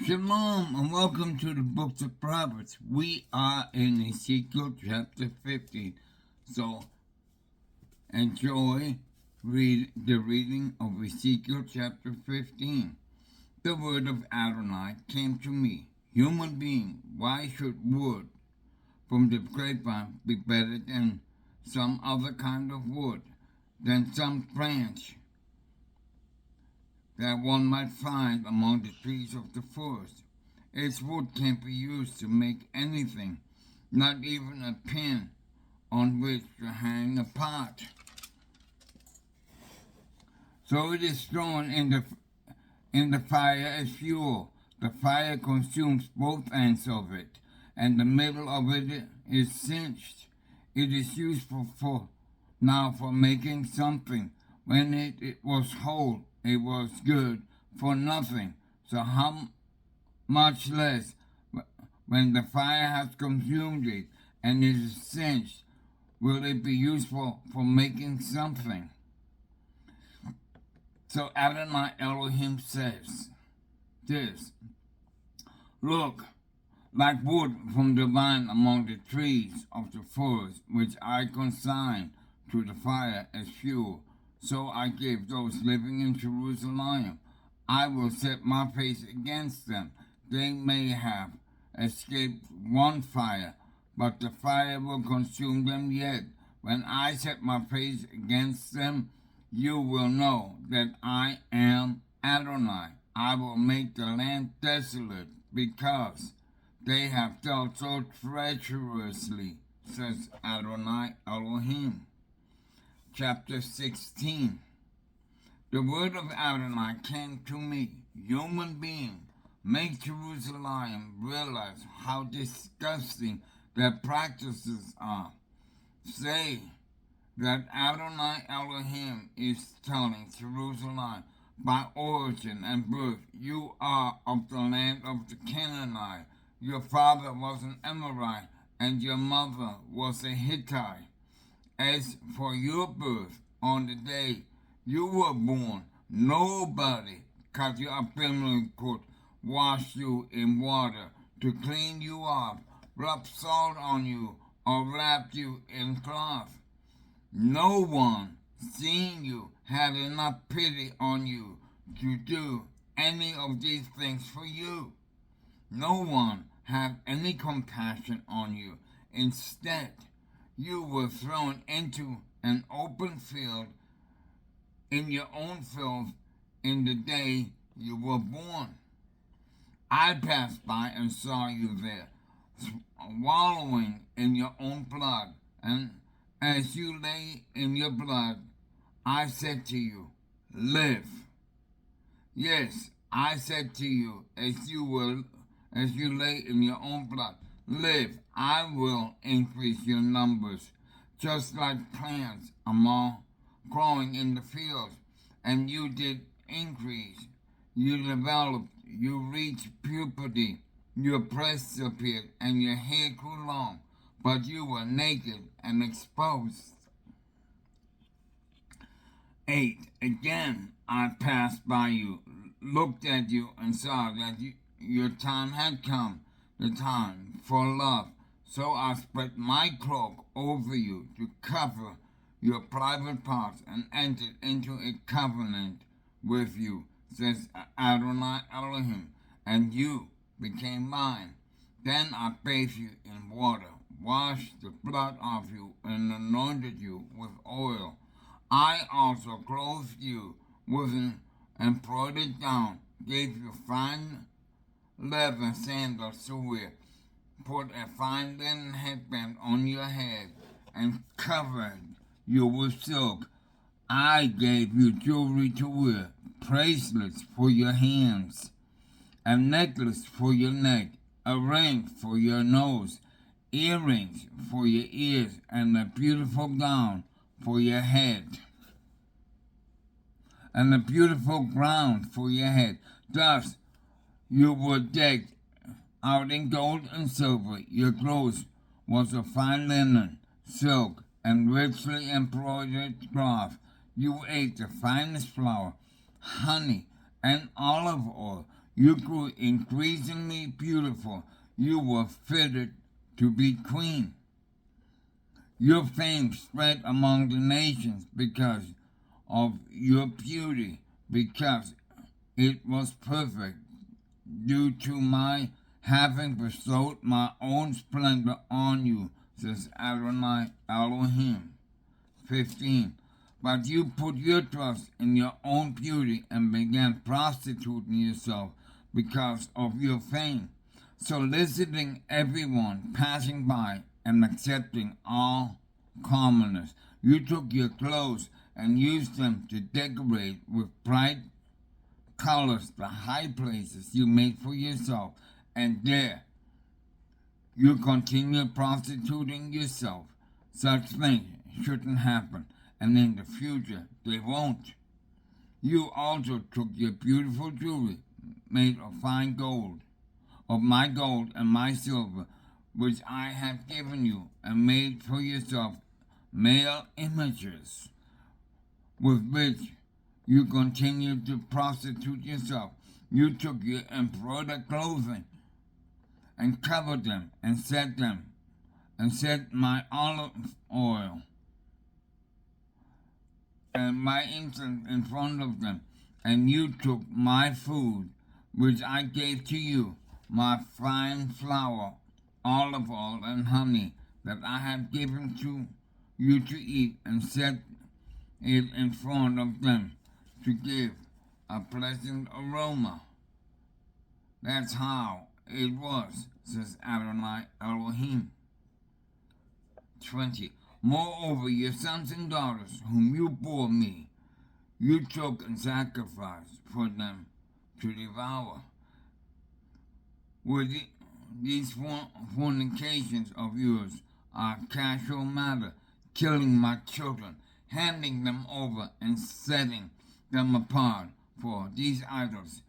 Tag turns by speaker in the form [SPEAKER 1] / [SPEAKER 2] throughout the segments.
[SPEAKER 1] Shalom and welcome to the books of Proverbs. We are in Ezekiel chapter 15. So enjoy the reading of Ezekiel chapter 15. The word of Adonai came to me. Human being, why should wood from the grapevine be better than some other kind of wood, than some branch that one might find among the trees of the forest? Its wood can't be used to make anything, not even a pin on which to hang a pot. So it is thrown in the fire as fuel. The fire consumes both ends of it, and the middle of it is singed. It is useful for making something. When it was whole, it was good for nothing. So how much less when the fire has consumed it and it is singed, will it be useful for making something? So Adonai Elohim says this: Look, like wood from the vine among the trees of the forest, which I consign to the fire as fuel, so I gave those living in Jerusalem. I will set my face against them. They may have escaped one fire, but the fire will consume them yet. When I set my face against them, you will know that I am Adonai. I will make the land desolate because they have dealt so treacherously, says Adonai Elohim. Chapter 16. The word of Adonai came to me. Human being, make Jerusalem realize how disgusting their practices are. Say that Adonai Elohim is telling Jerusalem, by origin and birth, you are of the land of the Canaanite. Your father was an Amorite, and your mother was a Hittite. As for your birth, on the day you were born, nobody cut your umbilical cord, wash you in water to clean you up, rub salt on you, or wrap you in cloth. No one, seeing you, had enough pity on you to do any of these things for you. No one had any compassion on you. Instead, you were thrown into an open field in your own filth in the day you were born. I passed by and saw you there, wallowing in your own blood, and as you lay in your blood, I said to you, live. Yes, I said to you, as you lay in your own blood, live. I will increase your numbers, just like plants among growing in the fields, and you did increase. You developed, you reached puberty, your breasts appeared, and your hair grew long, but you were naked and exposed. 8. Again, I passed by you, looked at you, and saw that your time had come, the time for love. So I spread my cloak over you to cover your private parts and entered into a covenant with you, says Adonai Elohim, and you became mine. Then I bathed you in water, washed the blood off you, and anointed you with oil. I also clothed you with an embroidered gown, gave you fine leather sandals to wear, put a fine linen headband on your head, and covered you with silk. I gave you jewelry to wear, bracelets for your hands, a necklace for your neck, a ring for your nose, earrings for your ears, and a beautiful gown for your head, and a beautiful crown for your head. Thus you were decked out in gold and silver. Your clothes was of fine linen, silk, and richly embroidered cloth. You ate the finest flour, honey, and olive oil. You grew increasingly beautiful. You were fitted to be queen. Your fame spread among the nations because of your beauty, because it was perfect, due to my having bestowed my own splendor on you, says Adonai Elohim. 15. But you put your trust in your own beauty and began prostituting yourself because of your fame, soliciting everyone passing by and accepting all commoners. You took your clothes and used them to decorate with bright colors the high places you made for yourself, and there you continue prostituting yourself. Such things shouldn't happen, and in the future they won't. You also took your beautiful jewelry made of fine gold, of my gold and my silver, which I have given you, and made for yourself male images, with which you continue to prostitute yourself. You took your embroidered clothing and covered them and set my olive oil and my incense in front of them. And you took my food, which I gave to you, my fine flour, olive oil, and honey that I have given to you to eat, and set it in front of them to give a pleasant aroma. That's how it was, says Adonai Elohim. 20. Moreover, your sons and daughters, whom you bore me, you took and sacrificed for them to devour. Were these fornications of yours are casual matter, killing my children, handing them over and setting them apart for these idols?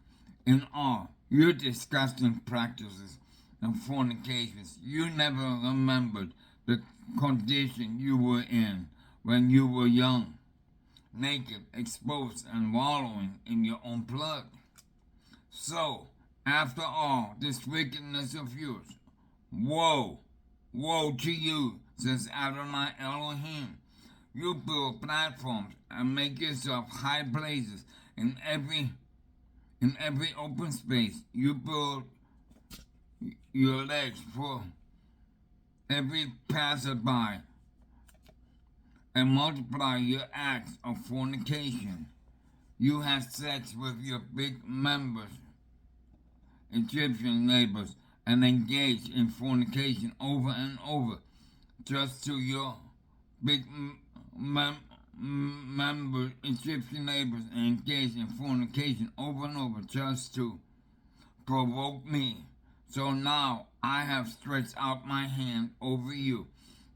[SPEAKER 1] In all your disgusting practices and fornications, you never remembered the condition you were in when you were young, naked, exposed, and wallowing in your own blood. So, after all this wickedness of yours, woe, woe to you, says Adonai Elohim. You build platforms and make yourself high places in every open space. You build your legs for every passerby and multiply your acts of fornication. You have sex with your big members, Egyptian neighbors, and engage in fornication over and over, just to your big member Egyptian neighbors, and engage in fornication over and over, just to provoke me. So now I have stretched out my hand over you,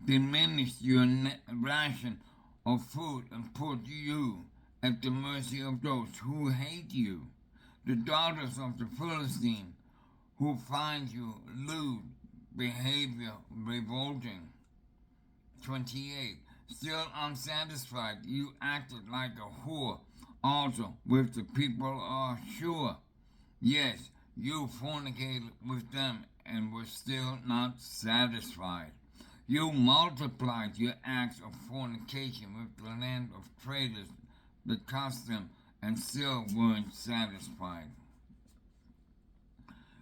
[SPEAKER 1] diminished your ration of food, and put you at the mercy of those who hate you, the daughters of the Philistine, who find you lewd behavior revolting. 28. Still unsatisfied, you acted like a whore also with the people of Shur. Yes, you fornicated with them and were still not satisfied. You multiplied your acts of fornication with the land of traders, the custom, and still weren't satisfied.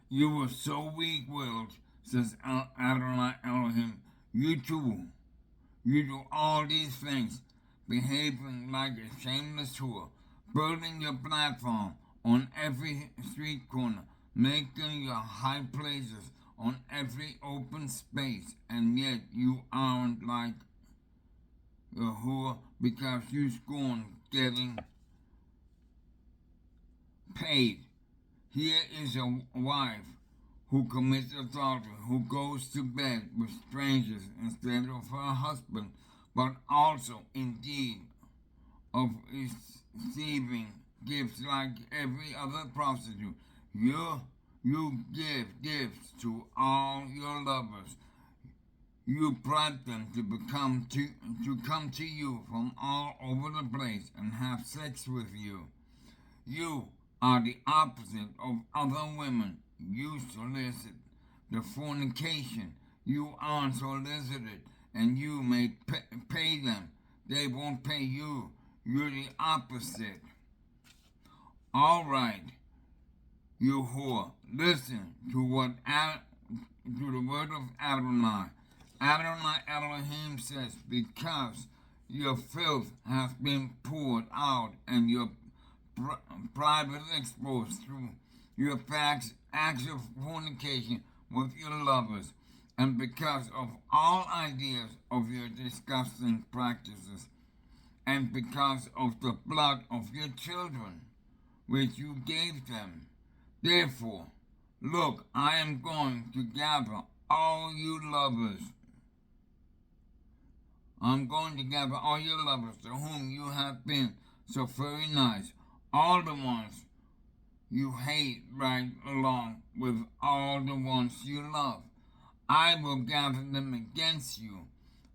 [SPEAKER 1] You were so weak-willed, says Adonai Elohim, you do all these things, behaving like a shameless whore, building your platform on every street corner, making your high places on every open space, and yet you aren't like a whore because you scorn getting paid. Here is a wife who commits adultery, who goes to bed with strangers instead of her husband, but also indeed of receiving gifts like every other prostitute. You give gifts to all your lovers. You bribe them to come to you from all over the place and have sex with you. You are the opposite of other women. You solicit the fornication. You unsolicited, and you may pay them. They won't pay you. You're the opposite. All right, you whore, listen to the word of Adonai. Adonai Elohim says, because your filth has been poured out and your private exposed through your acts of fornication with your lovers, and because of all ideas of your disgusting practices, and because of the blood of your children, which you gave them. Therefore, look, I am going to gather all you lovers. I'm going to gather all your lovers to whom you have been so very nice, all the ones you hate right along with all the ones you love. I will gather them against you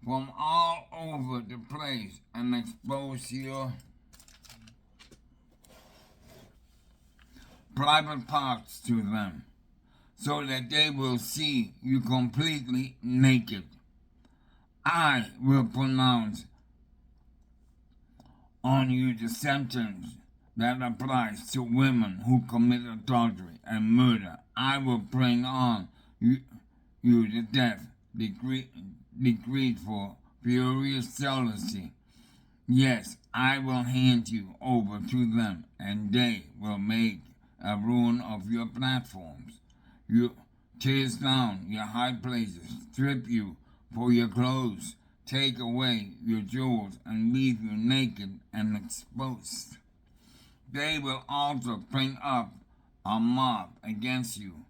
[SPEAKER 1] from all over the place and expose your private parts to them, so that they will see you completely naked. I will pronounce on you the sentence that applies to women who commit adultery and murder. I will bring on you the death decreed for furious jealousy. Yes, I will hand you over to them, and they will make a ruin of your platforms. You tear down your high places, strip you for your clothes, take away your jewels, and leave you naked and exposed. They will also bring up a mob against you,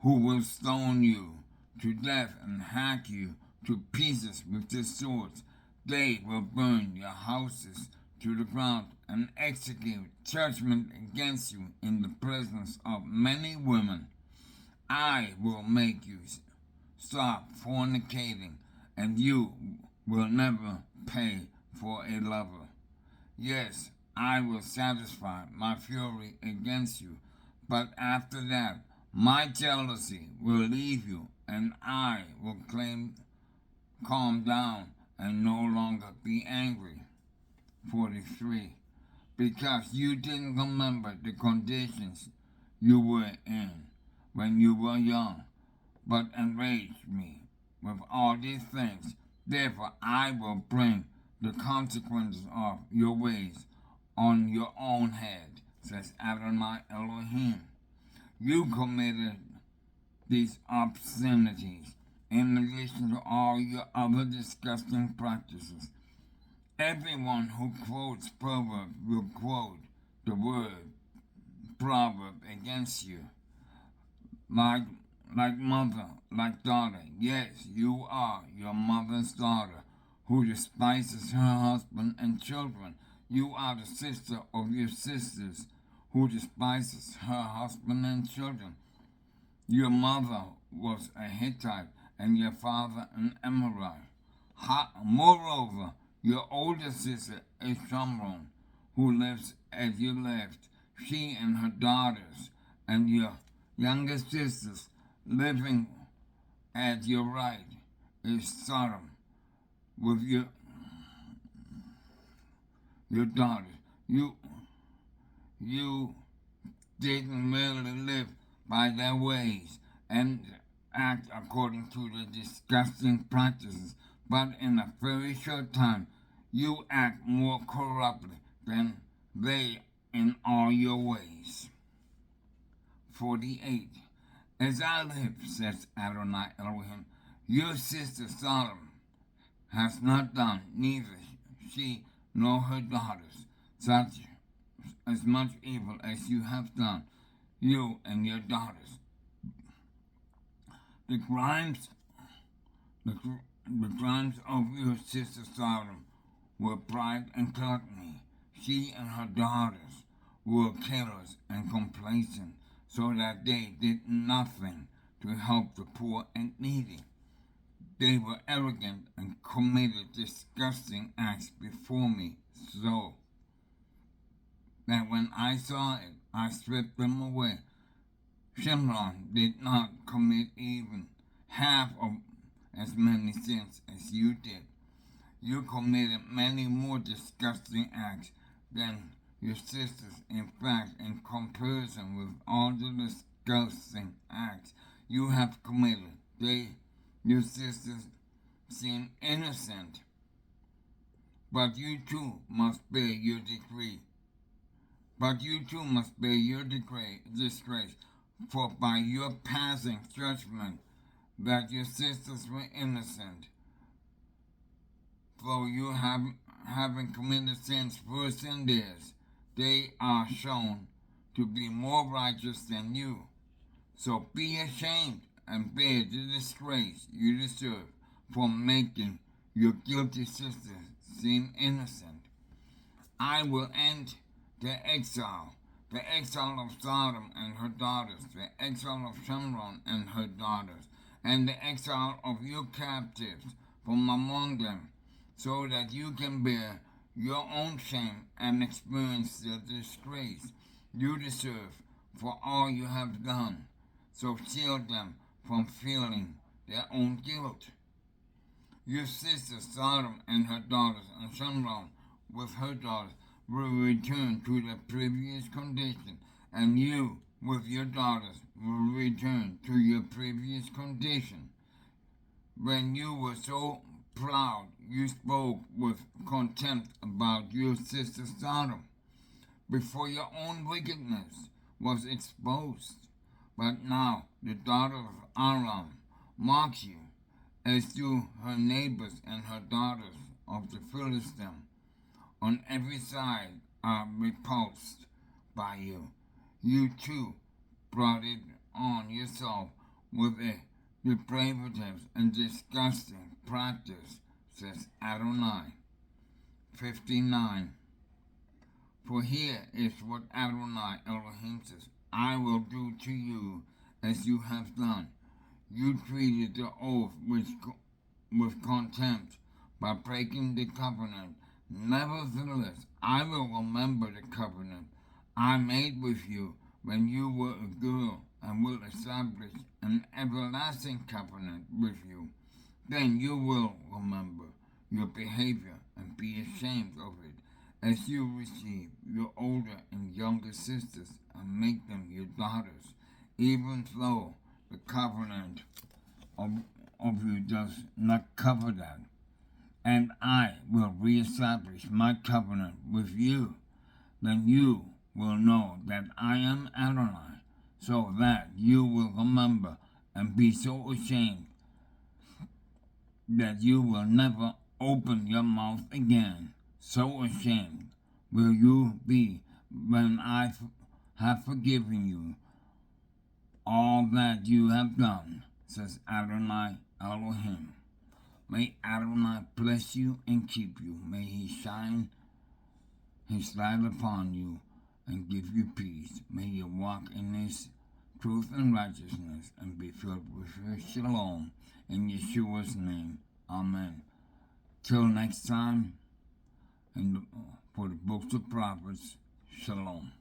[SPEAKER 1] who will stone you to death and hack you to pieces with their swords. They will burn your houses to the ground and execute judgment against you in the presence of many women. I will make you stop fornicating, and you will never pay for a lover. Yes, I will satisfy my fury against you, but after that my jealousy will leave you, and I will calm down and no longer be angry. 43. Because you didn't remember the conditions you were in when you were young, but enraged me with all these things. Therefore I will bring the consequences of your ways on your own head, says Adonai Elohim. You committed these obscenities in addition to all your other disgusting practices. Everyone who quotes Proverbs will quote the word proverb against you. Like mother, like daughter. Yes, you are your mother's daughter, who despises her husband and children. You are the sister of your sisters, who despises her husband and children. Your mother was a Hittite, and your father an Amorite. Moreover, your older sister is Shomron, who lives as you lived, she and her daughters, and your younger sisters living at your right is Sodom with your daughters. You didn't really live by their ways and act according to the disgusting practices, but in a very short time you act more corruptly than they in all your ways. 48. As I live, says Adonai Elohim, your sister Sodom has not done, neither she nor her daughters, such as much evil as you have done, you and your daughters. The crimes of your sister Sodom were pride and gluttony. She and her daughters were careless and complacent, so that they did nothing to help the poor and needy. They were arrogant and committed disgusting acts before me. So that when I saw it, I stripped them away. Shimron did not commit even half of as many sins as you did. You committed many more disgusting acts than your sisters. In fact, in comparison with all the disgusting acts you have committed, your sisters, seem innocent. But you too must bear your decree. But you too must bear your disgrace, for by your passing judgment that your sisters were innocent, though you having committed sins worse than theirs, they are shown to be more righteous than you. So be ashamed and bear the disgrace you deserve for making your guilty sisters seem innocent. I will end the exile of Sodom and her daughters, the exile of Shimron and her daughters, and the exile of your captives from among them, so that you can bear your own shame and experience the disgrace you deserve for all you have done. So shield them from feeling their own guilt. Your sister Sodom and her daughters, and Shimron with her daughters, will return to the previous condition, and you with your daughters will return to your previous condition. When you were so proud, you spoke with contempt about your sister Sodom, before your own wickedness was exposed. But now the daughter of Aram mocks you, as do her neighbors and her daughters of the Philistines. On every side are repulsed by you. You too brought it on yourself with a depravative and disgusting practice, says Adonai. 59. For here is what Adonai Elohim says, I will do to you as you have done. You treated the oath with contempt by breaking the covenant. Nevertheless, I will remember the covenant I made with you when you were a girl, and will establish an everlasting covenant with you. Then you will remember your behavior and be ashamed of it, as you receive your older and younger sisters and make them your daughters, even though the covenant of you does not cover that. And I will reestablish my covenant with you. Then you will know that I am Adonai, so that you will remember and be so ashamed that you will never open your mouth again. So ashamed will you be when I have forgiven you all that you have done, says Adonai Elohim. May Adonai bless you and keep you. May he shine his light upon you and give you peace. May you walk in his truth and righteousness and be filled with his shalom. In Yeshua's name, amen. Till next time, for the books of prophets, shalom.